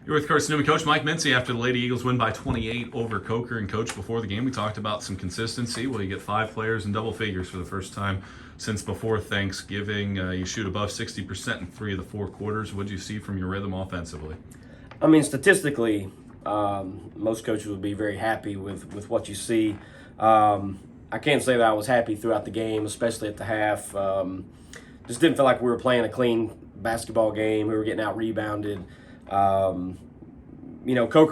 You're with Carson-Newman coach Mike Mincey after the Lady Eagles win by 28 over Coker. And coach, before the game, we talked about some consistency. Well, you get 5 players in double figures for the first time since before Thanksgiving. You shoot above 60% in 3 of the 4 quarters. What did you see from your rhythm offensively? I mean, statistically, most coaches would be very happy with what you see. I can't say that I was happy throughout the game, especially at the half. Just didn't feel like we were playing a clean basketball game. We were getting out rebounded. Coker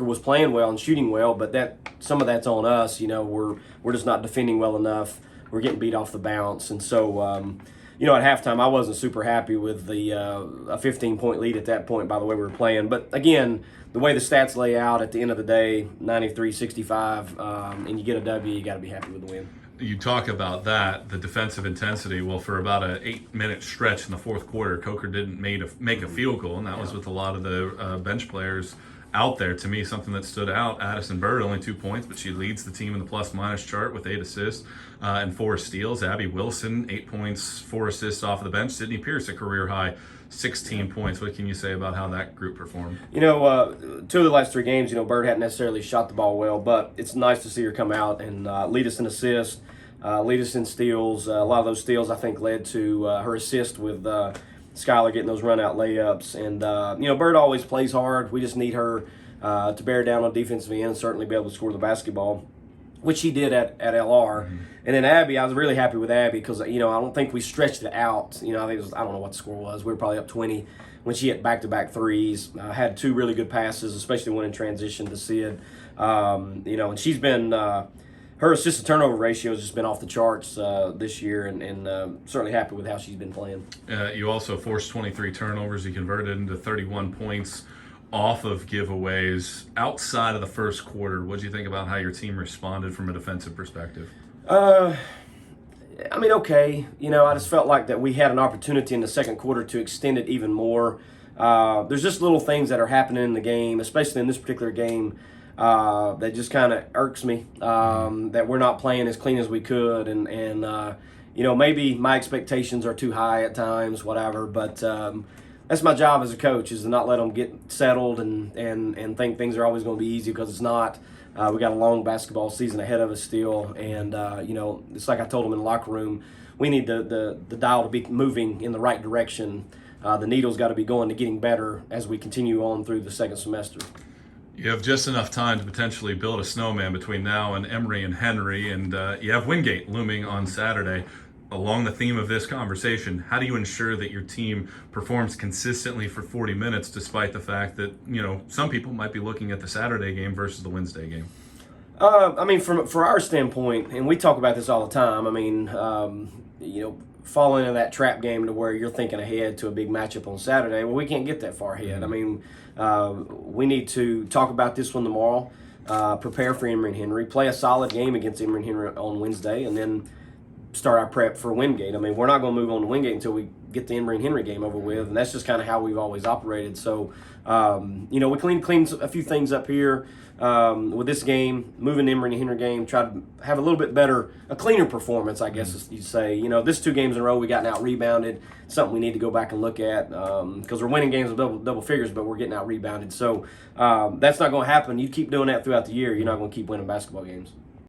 was playing well and shooting well, but some of that's on us. We're just not defending well enough. We're getting beat off the bounce, and so at halftime I wasn't super happy with a 15-point lead at that point by the way we were playing. But again, the way the stats lay out at the end of the day, 93-65, and you get a W, you got to be happy with the win. You talk about that, the defensive intensity. Well, for about an 8-minute stretch in the fourth quarter, Coker didn't make a field goal, and that was with a lot of the bench players out there. To me, something that stood out, Addison Bird, only 2 points, but she leads the team in the plus-minus chart with 8 assists and 4 steals. Abby Wilson, 8 points, 4 assists off of the bench. Sydney Pierce, a career-high 16 points. What can you say about how that group performed? 2 of the last 3 games, Bird hadn't necessarily shot the ball well, but it's nice to see her come out and lead us in assists, lead us in steals. A lot of those steals, I think, led to her assist with Skylar getting those run-out layups. And, Bird always plays hard. We just need her to bear down on defensive end and certainly be able to score the basketball, which she did at LR. Mm-hmm. And then Abby, I was really happy with Abby because, I don't think we stretched it out. I think it was, I don't know what the score was. We were probably up 20 when she hit back-to-back threes. Had 2 really good passes, especially one in transition to Sid. And she's been her assist-to-turnover ratio has just been off the charts this year, and certainly happy with how she's been playing. You also forced 23 turnovers. You converted into 31 points off of giveaways. Outside of the first quarter, what do you think about how your team responded from a defensive perspective? Okay. I just felt like that we had an opportunity in the second quarter to extend it even more. There's just little things that are happening in the game, especially in this particular game, that just kind of irks me, that we're not playing as clean as we could. And maybe my expectations are too high at times, whatever. But that's my job as a coach, is to not let them get settled and think things are always going to be easy, because it's not. We got a long basketball season ahead of us still, and it's like I told them in the locker room, we need the dial to be moving in the right direction. The needle's got to be going to getting better as we continue on through the second semester. You have just enough time to potentially build a snowman between now and Emory and Henry, and you have Wingate looming on Saturday. Along the theme of this conversation, how do you ensure that your team performs consistently for 40 minutes despite the fact that, some people might be looking at the Saturday game versus the Wednesday game? For our standpoint, and we talk about this all the time, fall into that trap game to where you're thinking ahead to a big matchup on Saturday. Well, we can't get that far ahead. We need to talk about this one tomorrow, prepare for Emory and Henry, play a solid game against Emory and Henry on Wednesday, and then start our prep for Wingate. We're not going to move on to Wingate until we get the Emory and Henry game over with, and that's just kind of how we've always operated. So, we cleaned a few things up here with this game, moving the Emory and Henry game, try to have a little bit better, a cleaner performance, I guess you'd say. This 2 games in a row, we gotten out rebounded, something we need to go back and look at, because we're winning games with double figures, but we're getting out rebounded. So that's not going to happen. You keep doing that throughout the year, you're not going to keep winning basketball games.